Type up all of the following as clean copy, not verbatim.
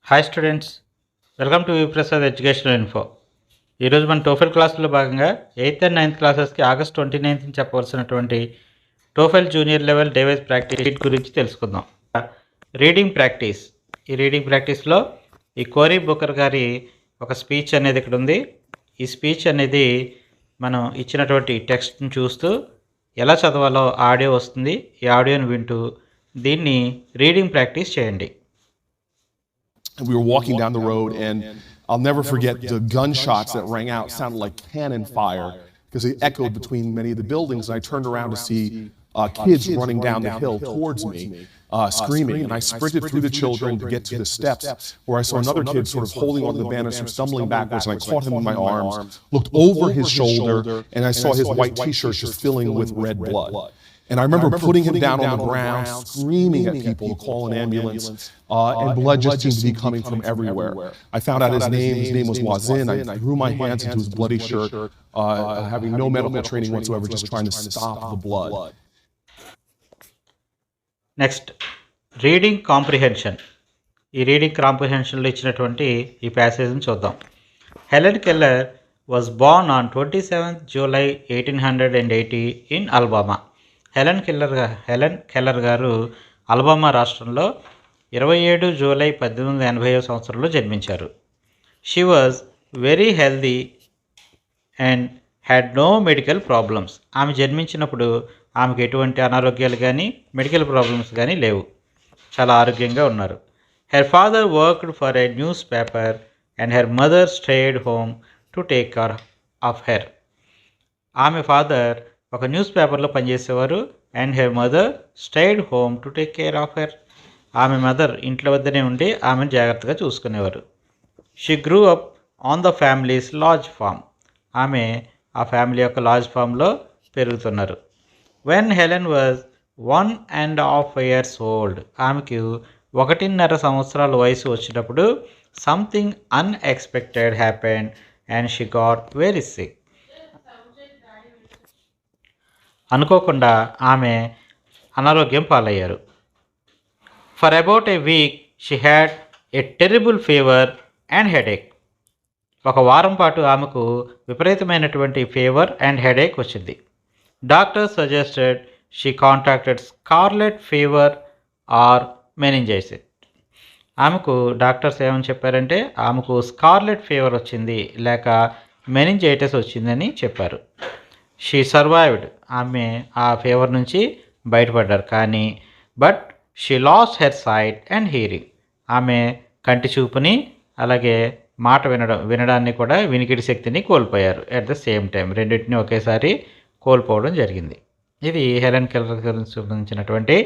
Hi students, welcome to Prasad educational info. ఈరోజు మన TOEFL క్లాసులో భాగంగా 8th and 9th క్లాసెస్కి August 29th చెప్పవలసినటువంటి TOEFL junior level day wise practice sheet గురించి తెలుసుకుందాం. Reading practice. ఈ రీడింగ్ ప్రాక్టీస్లో ఈ కోరీ బుకర్ గారి ఒక స్పీచ్ అనేది ఇక్కడ ఉంది. ఈ స్పీచ్ అనేది మనం ఇచ్చినటువంటి టెక్స్ట్ని చూస్తూ ఎలా చదవాలో ఆడియో వస్తుంది. ఈ ఆడియోని వింటూ దీన్ని రీడింగ్ ప్రాక్టీస్ చేయండి. We were walking down the road, and I'll never forget the gunshots that rang out. It sounded like cannon fire because they echoed between many of the buildings. And I turned around to see kids running down the hill towards me, screaming. And I sprinted through the children to get to the steps, where I saw another kid sort of holding onto the banister, stumbling backwards. And I caught him in my arms, looked over his shoulder, and I saw his white T-shirt just filling with red blood. And I remember putting him down on the ground, screaming at people to call an ambulance, and blood just seemed to be coming from everywhere. I found out his name. His name was Wazin. I threw my hands into his bloody shirt, having no medical training whatsoever, just trying to stop the blood. Next, reading comprehension. ఈ reading కాంప్రిహెన్షన్లో ఇచ్చినటువంటి ఈ ప్యాసేజ్ని చూద్దాం. Helen Keller was born on 27th July 1880 in Alabama. Helen Keller గారు Alabama రాష్ట్రంలో 27 జూలై 1880 సంవత్సరంలో జన్మించారు. She was very healthy and had no medical problems. ఆమె జన్మించినప్పుడు ఆమెకు ఎటువంటి అనారోగ్యాలు కానీ మెడికల్ ప్రాబ్లమ్స్ కానీ లేవు. చాలా ఆరోగ్యంగా ఉన్నారు. Her father worked for a news paper and her mother stayed home to take care of her. ఆమె ఫాదర్ ఒక న్యూస్ పేపర్లో పనిచేసేవారు. And her mother stayed home to take care of her. ఆమె మదర్ ఇంట్లో వద్దనే ఉండి ఆమెను జాగ్రత్తగా చూసుకునేవారు. She grew up on the family's large farm. ఆమె ఆ ఫ్యామిలీ యొక్క లార్జ్ ఫామ్లో పెరుగుతున్నారు. When Helen was 1.5 years old. ఆమెకు 1.5 సంవత్సరాల వయసు వచ్చినప్పుడు something unexpected happened and she got very sick. అనుకోకుండా ఆమె అనారోగ్యం పాలయ్యారు. For about a week she had a terrible fever and headache. ఒక వారం పాటు ఆమెకు విపరీతమైనటువంటి ఫీవర్ అండ్ హెడేక్ వచ్చింది. Doctor suggested she contacted scarlet fever or meningitis. ఆమెకు డాక్టర్స్ ఏమని చెప్పారంటే ఆమెకు స్కార్లెట్ ఫీవర్ వచ్చింది లేక మెనింజైటిస్ వచ్చిందని చెప్పారు. She survived. ఆమె ఆ ఫీవర్ నుంచి బయటపడ్డారు. కానీ but she lost her sight and hearing. ఆమె కంటి చూపుని అలాగే మాట వినడాన్ని కూడా వినికిడి శక్తిని కోల్పోయారు. అట్ ద సేమ్ టైం రెండింటిని ఒకేసారి కోల్పోవడం జరిగింది. ఇది హెలెన్ కెల్లర్ గురించి సంబంధించినటువంటి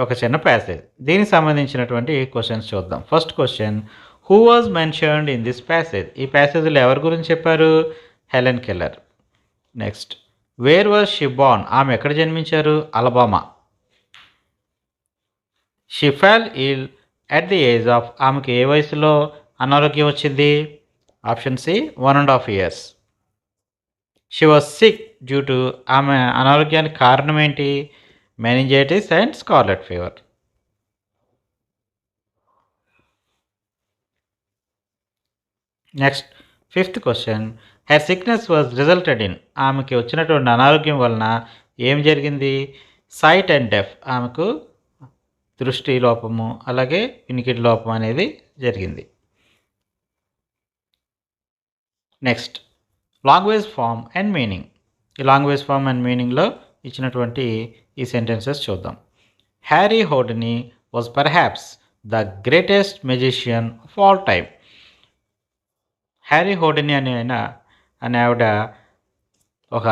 ఒక చిన్న ప్యాసేజ్. దీనికి సంబంధించినటువంటి క్వశ్చన్స్ చూద్దాం. First question, who was mentioned in this passage. ఈ ప్యాసేజ్లో ఎవరి గురించి చెప్పారు? Helen Keller. Next, where was she born. ఆమె ఎక్కడ జన్మించారు? Alabama. She fell ill at the age of. ఆమెకు ఏ వయసులో అనారోగ్యం వచ్చింది? Option C 1.5 years. She was sick due to. ఆమె అనారోగ్యానికి కారణం ఏంటి? Meningitis and scarlet fever. Next, fifth question, her sickness was resulted in. ఆమెకి వచ్చినటువంటి అనారోగ్యం వలన ఏం జరిగింది? Sight and deaf. ఆమెకు దృష్టి లోపము అలాగే వినికిడి లోపం అనేది జరిగింది. నెక్స్ట్, లాంగ్వేజ్ ఫామ్ అండ్ మీనింగ్. ఈ లాంగ్వేజ్ ఫామ్ అండ్ మీనింగ్లో ఇచ్చినటువంటి ఈ సెంటెన్సెస్ చూద్దాం. Harry Houdini was perhaps the greatest magician of all time. Harry Houdini అనే ఆవిడ ఒక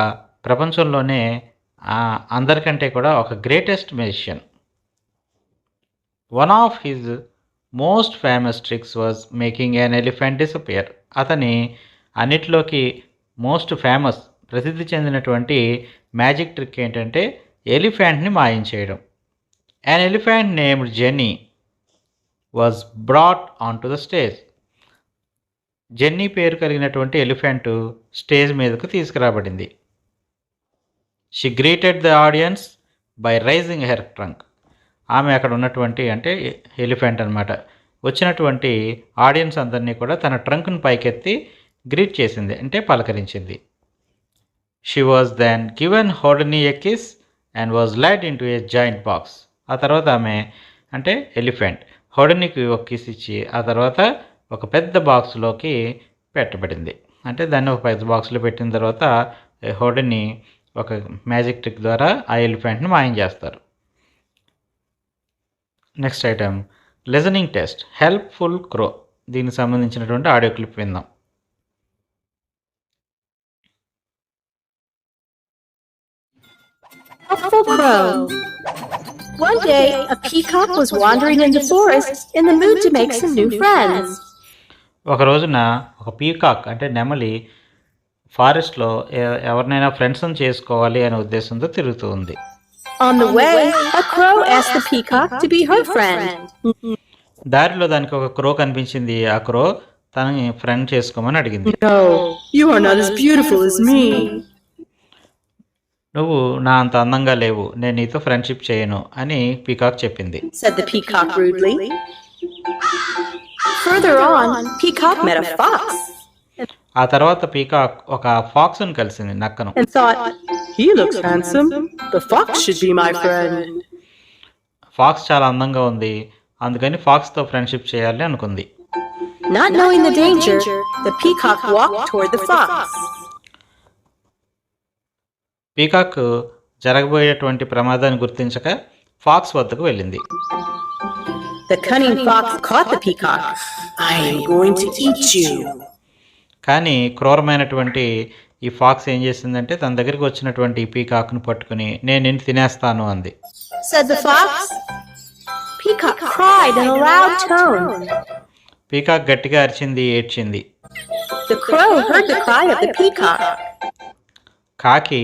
ప్రపంచంలోనే అందరికంటే కూడా ఒక greatest magician. One of his most famous tricks was making an elephant disappear. అతని అన్నిట్లోకి మోస్ట్ ఫేమస్ ప్రసిద్ధి చెందినటువంటి మ్యాజిక్ ట్రిక్ ఏంటంటే ఎలిఫెంట్ని మాయించేయడం. an elephant named Jenny was brought onto the stage. Jenny పేరు కలిగినటువంటి ఎలిఫెంట్ స్టేజ్ మీదకు తీసుకురాబడింది. She greeted the audience by raising her trunk. ఆమె అక్కడ ఉన్నటువంటి అంటే ఎలిఫెంట్ అనమాట వచ్చినటువంటి ఆడియన్స్ అందరినీ కూడా తన ట్రంక్ను పైకెత్తి గ్రీట్ చేసింది, అంటే పలకరించింది. She was then given Houdini a kiss and was led into a giant box. ఆ తర్వాత ఆమె, అంటే ఎలిఫెంట్, హోడనీకి ఒక కిస్ ఇచ్చి ఆ తర్వాత ఒక పెద్ద బాక్స్లోకి పెట్టబడింది. అంటే దాన్ని ఒక పెద్ద బాక్స్లో పెట్టిన తర్వాత హోడనీ ఒక మ్యాజిక్ ట్రిక్ ద్వారా ఆ ఎలిఫెంట్ని మాయం చేస్తారు. Next item listening test helpful crow. దీనికి సంబంధించినటువంటి ఆడియో క్లిప్ విందాం. Helpful Crow. One day, a peacock was wandering in the forest in the mood to make some new friends. ఒక రోజున ఒక పీకాక్ అంటే నెమలి ఫారెస్ట్లో ఎవరినైనా ఫ్రెండ్స్ని చేసుకోవాలి అనే ఉద్దేశంతో తిరుగుతూ ఉంది. On the way, a crow asked the peacock to be her friend. దారిలో దానికి ఒక క్రో కనిపించింది. ఆ క్రో తనని ఫ్రెండ్ చేసుకోమని అడిగింది. No, you are not as beautiful as me. నువ్వు నా అంత అందంగా లేవు, నేను నీతో ఫ్రెండ్షిప్ చేయను అని పీకాక్ చెప్పింది. Said the peacock rudely. Further on, peacock met a fox. ఆ తర్వాత పీకాక్ ఒక ఫాక్స్ను కలిసింది, నక్కను. And thought, he looks handsome. The fox should be my friend. Fox చాలా అందంగా ఉంది, అందుకని ఫాక్స్తో ఫ్రెండ్షిప్ చేయాలి అనుకుంది. Not knowing the danger, the peacock walked toward the fox. Peacock జరగబోయేటువంటి ప్రమాదాన్ని గుర్తించక ఫాక్స్ వద్దకు వెళ్ళింది. The cunning fox caught the peacock. I am going to eat you. కానీ క్రూరమైనటువంటి ఈ ఫాక్స్ ఏం చేసిందంటే తన దగ్గరికి వచ్చినటువంటి ఈ పీకాక్ను పట్టుకుని నేను నిన్ను తినేస్తాను అంది. Said the fox. Peacock cried in a loud tone. Peacock గట్టిగా అరిచింది, ఏడ్చింది. The crow heard the cry of the peacock. కాకి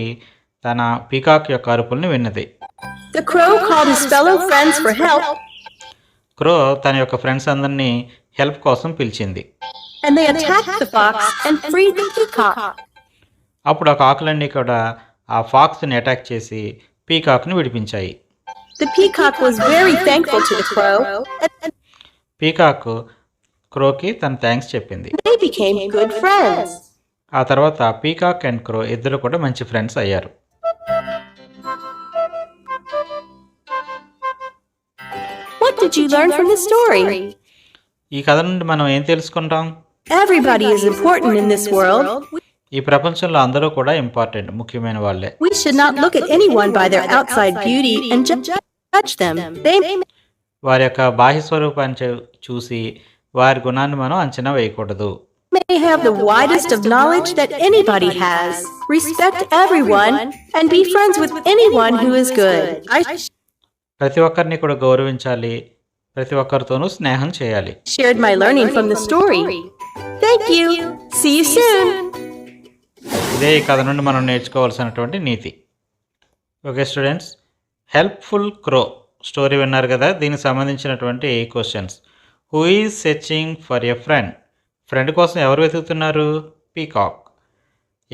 తన పీకాక్ యొక్క అరుపుల్ని విన్నది. The crow called his fellow friends for help. క్రో తన యొక్క ఫ్రెండ్స్ అందరినీ హెల్ప్ కోసం పిలిచింది. And they attacked the fox and freed the peacock. అప్పుడు ఆ కాకులన్నీ కూడా ఆ ఫాక్స్ని అటాక్ చేసి పీకాక్ని విడిపించాయి. The peacock was very thankful to the crow. Peacock క్రోకి తన థ్యాంక్స్ చెప్పింది. They became good friends. ఆ తర్వాత పీకాక్ అండ్ క్రో ఇద్దరు కూడా మంచి ఫ్రెండ్స్ అయ్యారు. What did you learn from the story? ఈ కథ నుండి మనం ఏం తెలుసుకుంటాం? Everybody is important in this world. ఈ ప్రపంచంలో అందరూ కూడా ఇంపార్టెంట్, ముఖ్యమైన వాళ్ళే. We should not look at anyone by their outside beauty and judge them. వారి యొక్క బాహ్య స్వరూపాన్ని చూసి వారి గుణాన్ని మనం అంచనా వేయకూడదు. May have the widest of knowledge that anybody has. Respect everyone and be friends with anyone who is good. ప్రతి ఒక్కరిని కూడా గౌరవించాలి, ప్రతి ఒక్కరితోనూ స్నేహం చేయాలి. Shared my learning from the story. Thank you. See you soon. ఇదే ఈ కథ నుండి మనం నేర్చుకోవాల్సినటువంటి నీతి. Okay students, helpful crow story విన్నారు కదా. దీనికి సంబంధించినటువంటి questions. Who is searching for a friend? Friend కోసం ఎవరు వెతుకుతున్నారు? Peacock.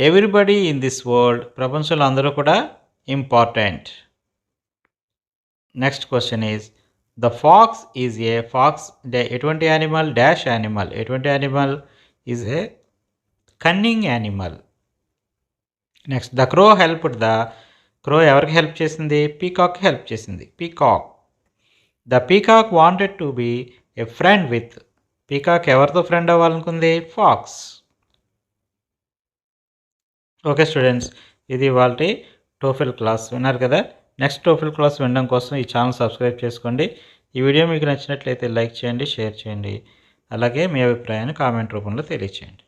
Everybody in this world, ప్రపంచంలో అందరూ కూడా important. Next question is the fox is a fox ఎటువంటి యానిమల్? Dash animal. ఎటువంటి animal? Is a cunning animal. Next the crow helped the crow ఎవరికి help చేసింది? పీకాక్ హెల్ప్ చేసింది. Peacock. The peacock wanted to be A friend with. Peacock ఎవరితో friend అవ్వాలనుకుంది? Pox. Okay students, ఇది వాళ్ళ TOEFL class విన్నారు కదా. Next TOEFL class వినడం కోసం ఈ ఛానల్ సబ్స్క్రైబ్ చేసుకోండి. ఈ వీడియో మీకు నచ్చినట్లయితే లైక్ చేయండి, షేర్ చేయండి. అలాగే మీ అభిప్రాయాన్ని కామెంట్ రూపంలో తెలియచేయండి.